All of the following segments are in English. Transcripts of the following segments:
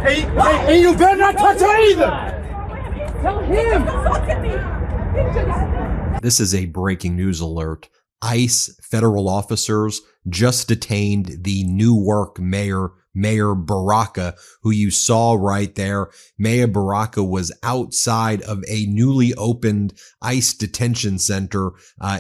And you better not touch her either. Tell him. This is a breaking news alert. ICE federal officers just detained the Newark Mayor Baraka, who you saw right there. Mayor Baraka was outside of a newly opened ICE detention center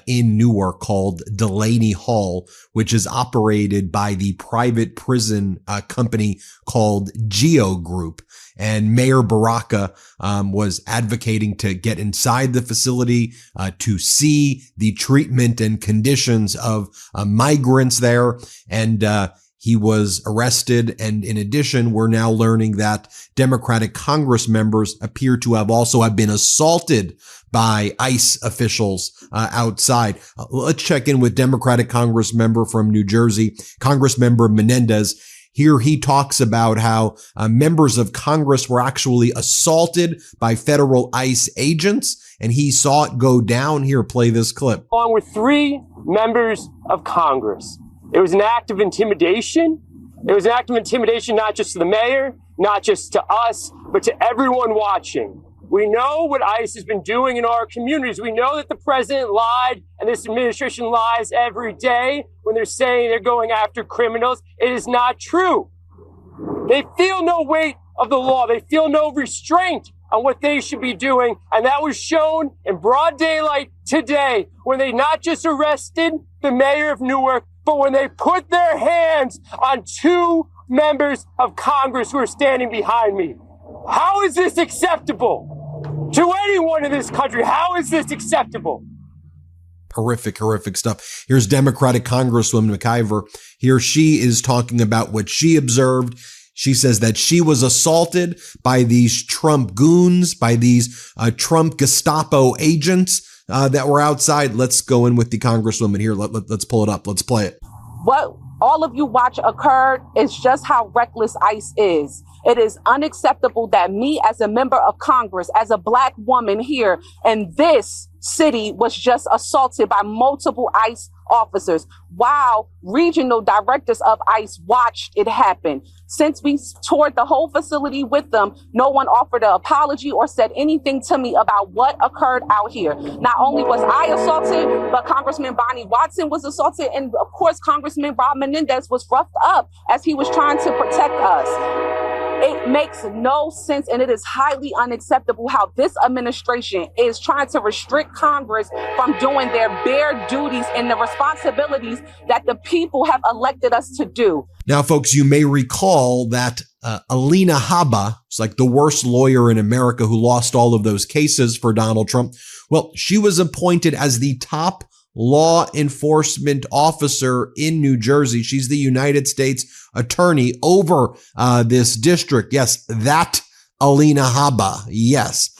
in Newark called Delaney Hall, which is operated by the private prison company called Geo Group. And Mayor Baraka was advocating to get inside the facility to see the treatment and conditions of migrants there. And he was arrested. And in addition, we're now learning that Democratic Congress members appear to have also been assaulted by ICE officials outside. Let's check in with Democratic Congress member from New Jersey, Congressmember Menendez. Here he talks about how members of Congress were actually assaulted by federal ICE agents, and he saw it go down. Here, play this clip. Along with 3 members of Congress. It was an act of intimidation. It was an act of intimidation not just to the mayor, not just to us, but to everyone watching. We know what ICE has been doing in our communities. We know that the president lied and this administration lies every day when they're saying they're going after criminals. It is not true. They feel no weight of the law. They feel no restraint on what they should be doing. And that was shown in broad daylight today when they not just arrested the mayor of Newark, but when they put their hands on 2 members of Congress who are standing behind me. How is this acceptable to anyone in this country? How is this acceptable? Horrific stuff. Here's Democratic Congresswoman McIver. Here she is talking about what she observed. She says that she was assaulted by these Trump goons, by these Trump Gestapo agents that were outside. Let's go in with the Congresswoman here. Let's pull it up. Let's play it. What all of you watch occurred is just how reckless ICE is. It is unacceptable that me as a member of Congress, as a Black woman here in this city, was just assaulted by multiple ICE officers while regional directors of ICE watched it happen. Since we toured the whole facility with them, no one offered an apology or said anything to me about what occurred out here. Not only was I assaulted, but Congressman Bonnie Watson was assaulted. And of course, Congressman Rob Menendez was roughed up as he was trying to protect us. It makes no sense, and it is highly unacceptable how this administration is trying to restrict Congress from doing their bare duties and the responsibilities that the people have elected us to do. Now, folks, you may recall that Alina Habba, it's like the worst lawyer in America who lost all of those cases for Donald Trump. Well, she was appointed as the top law enforcement officer in New Jersey. She's the United States attorney over this district. Yes, that Alina Habba. Yes.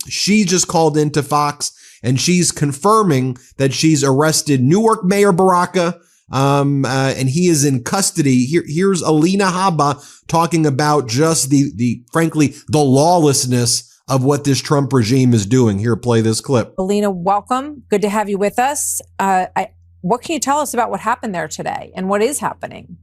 She just called into Fox and she's confirming that she's arrested Newark Mayor Baraka. And he is in custody. Here's Alina Habba talking about just frankly, the lawlessness of what this Trump regime is doing. Here, play this clip. Alina, welcome. Good to have you with us. What can you tell us about what happened there today and what is happening?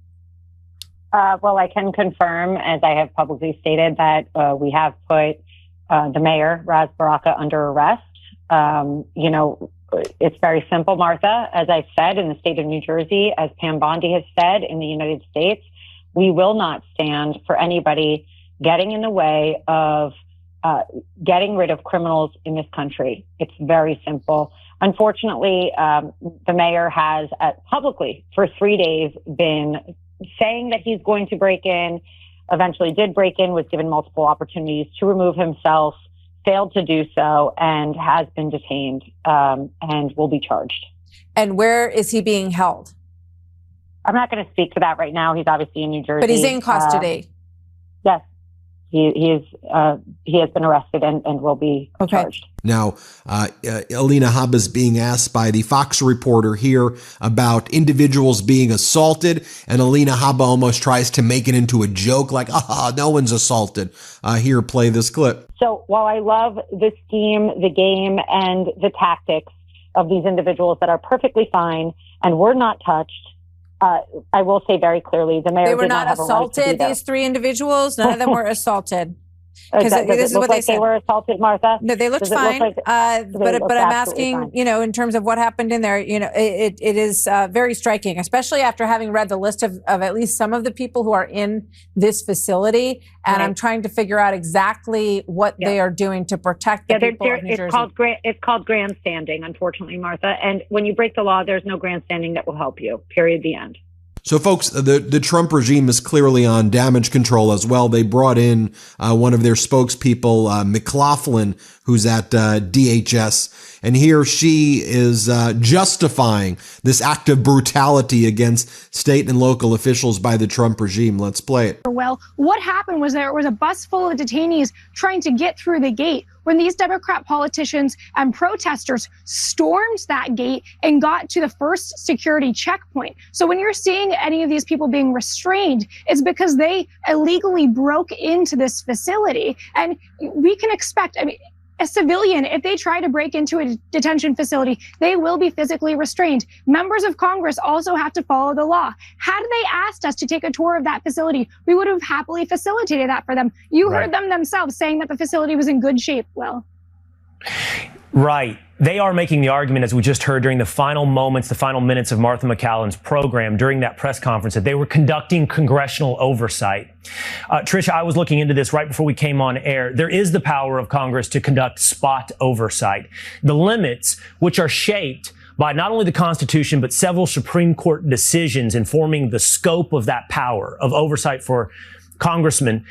Well, I can confirm, as I have publicly stated, that we have put the mayor, Ras Baraka, under arrest. It's very simple, Martha. As I said, in the state of New Jersey, as Pam Bondi has said, in the United States, we will not stand for anybody getting in the way of getting rid of criminals in this country. It's very simple. Unfortunately, the mayor has publicly for 3 days been saying that he's going to break in, eventually did break in, was given multiple opportunities to remove himself, failed to do so, and has been detained and will be charged. And where is he being held? I'm not going to speak to that right now. He's obviously in New Jersey. But he's in custody. Yes. He has been arrested and will be charged. Now, Alina Habba is being asked by the Fox reporter here about individuals being assaulted, and Alina Habba almost tries to make it into a joke, like, no one's assaulted. Here, play this clip. So while I love the scheme, the game, and the tactics of these individuals that are perfectly fine and were not touched, I will say very clearly, the mayor They were did not have a right to be assaulted, there. these 3 individuals? None of them were assaulted? Because Does this it is look what they like they said. were assaulted, Martha? No, they looked Does it look fine. like they looked But I'm absolutely asking, fine? in terms of what happened in there, it is very striking, especially after having read the list of at least some of the people who are in this facility. And Right. I'm trying to figure out exactly what they are doing to protect the people of New Jersey. It's called grandstanding, unfortunately, Martha. And when you break the law, there's no grandstanding that will help you. Period. The end. So, folks, the Trump regime is clearly on damage control as well. They brought in one of their spokespeople, McLaughlin, who's at DHS. And he or she is justifying this act of brutality against state and local officials by the Trump regime. Let's play it. Well, what happened was there was a bus full of detainees trying to get through the gate when these Democrat politicians and protesters stormed that gate and got to the first security checkpoint. So when you're seeing any of these people being restrained, it's because they illegally broke into this facility. And we can expect, a civilian, if they try to break into a detention facility, they will be physically restrained. Members of Congress also have to follow the law. Had they asked us to take a tour of that facility, we would have happily facilitated that for them. You heard them themselves saying that the facility was in good shape. Well, right. They are making the argument, as we just heard during the final moments, the final minutes of Martha McCallan's program during that press conference, that they were conducting congressional oversight. Tricia, I was looking into this right before we came on air. There is the power of Congress to conduct spot oversight. The limits, which are shaped by not only the Constitution, but several Supreme Court decisions informing the scope of that power of oversight for congressmen,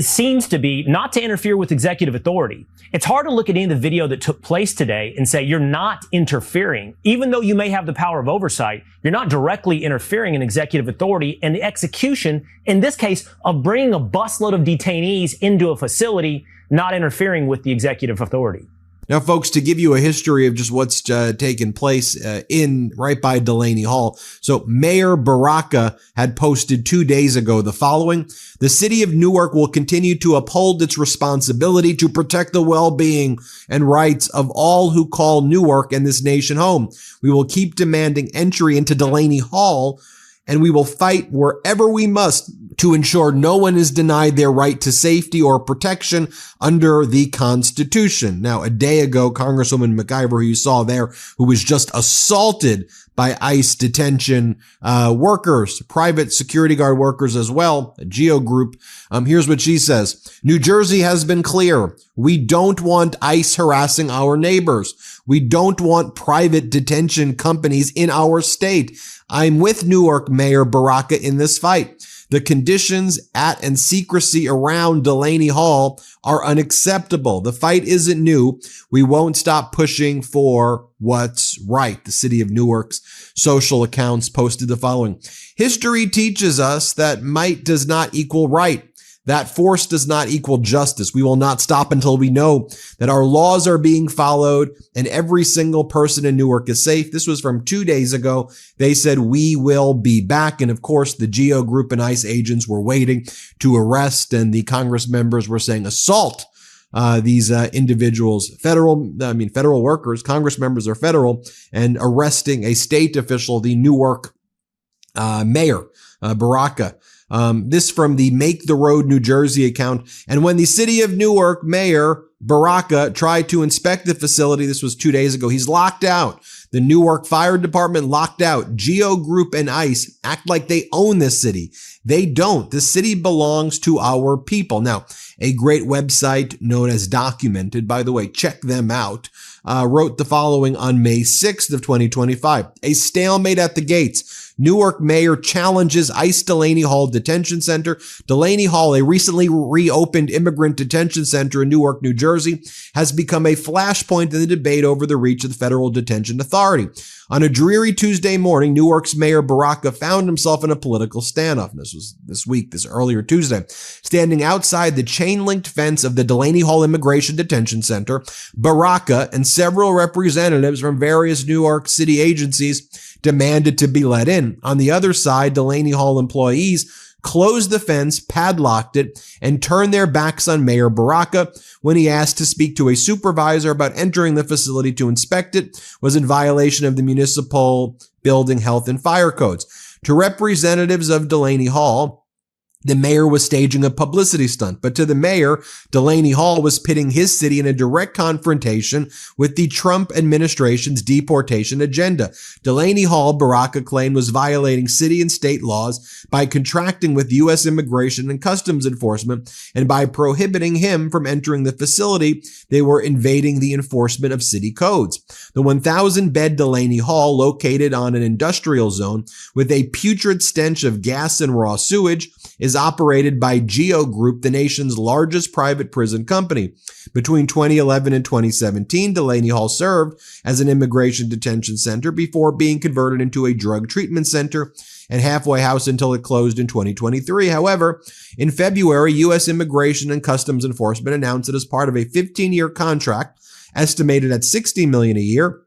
seems to be not to interfere with executive authority. It's hard to look at any of the video that took place today and say you're not interfering. Even though you may have the power of oversight, you're not directly interfering in executive authority and the execution, in this case, of bringing a busload of detainees into a facility, not interfering with the executive authority. Now, folks, to give you a history of just what's taken place right by Delaney Hall. So Mayor Baraka had posted 2 days ago the following: the city of Newark will continue to uphold its responsibility to protect the well-being and rights of all who call Newark and this nation home. We will keep demanding entry into Delaney Hall, and we will fight wherever we must to ensure no one is denied their right to safety or protection under the Constitution. Now, a day ago, Congresswoman McIver, who you saw there, who was just assaulted by ICE detention workers, private security guard workers as well, a GEO group. Here's what she says. New Jersey has been clear. We don't want ICE harassing our neighbors. We don't want private detention companies in our state. I'm with Newark Mayor Baraka in this fight. The conditions at and secrecy around Delaney Hall are unacceptable. The fight isn't new. We won't stop pushing for what's right. The city of Newark's social accounts posted the following. History teaches us that might does not equal right. That force does not equal justice. We will not stop until we know that our laws are being followed and every single person in Newark is safe. This was from 2 days ago. They said, we will be back. And of course, the GEO group and ICE agents were waiting to arrest, and the Congress members were saying assault these individuals, federal workers. Congress members are federal, and arresting a state official, the Newark Mayor Baraka. This from the Make the Road New Jersey account. And when the city of Newark Mayor Baraka tried to inspect the facility, this was 2 days ago, he's locked out. The Newark Fire Department locked out. GEO Group and ICE act like they own this city. They don't. The city belongs to our people. Now, a great website known as Documented, by the way, check them out, wrote the following on May 6th of 2025. A stalemate at the gates. Newark mayor challenges ICE Delaney Hall Detention Center. Delaney Hall, a recently reopened immigrant detention center in Newark, New Jersey, has become a flashpoint in the debate over the reach of the Federal Detention Authority. On a dreary Tuesday morning, Newark's Mayor Baraka found himself in a political standoff. This was this earlier Tuesday. Standing outside the chain-linked fence of the Delaney Hall Immigration Detention Center, Baraka and several representatives from various New York City agencies demanded to be let in. On the other side, Delaney Hall employees closed the fence, padlocked it, and turned their backs on Mayor Baraka when he asked to speak to a supervisor about entering the facility to inspect it was in violation of the municipal building health and fire codes. To representatives of Delaney Hall, the mayor was staging a publicity stunt, but to the mayor, Delaney Hall was pitting his city in a direct confrontation with the Trump administration's deportation agenda. Delaney Hall, Baraka claimed, was violating city and state laws by contracting with U.S. Immigration and Customs Enforcement, and by prohibiting him from entering the facility. They were invading the enforcement of city codes. The 1,000-bed Delaney Hall, located on an industrial zone with a putrid stench of gas and raw sewage, is operated by Geo Group, the nation's largest private prison company. Between 2011 and 2017, Delaney Hall served as an immigration detention center before being converted into a drug treatment center and halfway house until it closed in 2023. However, in February, U.S. Immigration and Customs Enforcement announced that as part of a 15-year contract estimated at $60 million a year,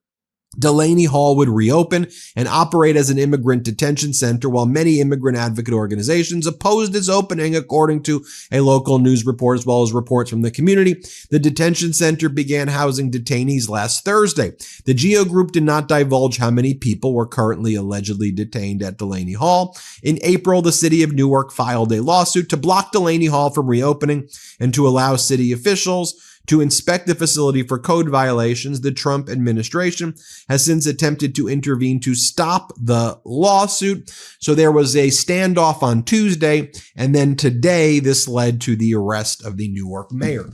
Delaney Hall would reopen and operate as an immigrant detention center, while many immigrant advocate organizations opposed its opening, according to a local news report as well as reports from the community. The detention center began housing detainees last Thursday. The Geo Group did not divulge how many people were currently allegedly detained at Delaney Hall. In April, the city of Newark filed a lawsuit to block Delaney Hall from reopening and to allow city officials to inspect the facility for code violations. The Trump administration has since attempted to intervene to stop the lawsuit. So there was a standoff on Tuesday, and then today this led to the arrest of the Newark mayor.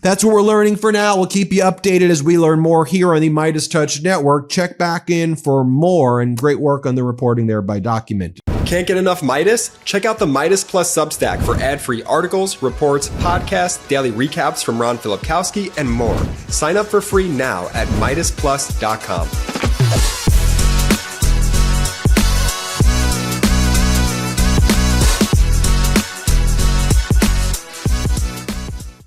That's what we're learning for now. We'll keep you updated as we learn more here on the MeidasTouch Network. Check back in for more, and great work on the reporting there by Document. Can't get enough Meidas? Check out the Meidas Plus Substack for ad-free articles, reports, podcasts, daily recaps from Ron Filipkowski, and more. Sign up for free now at MeidasPlus.com.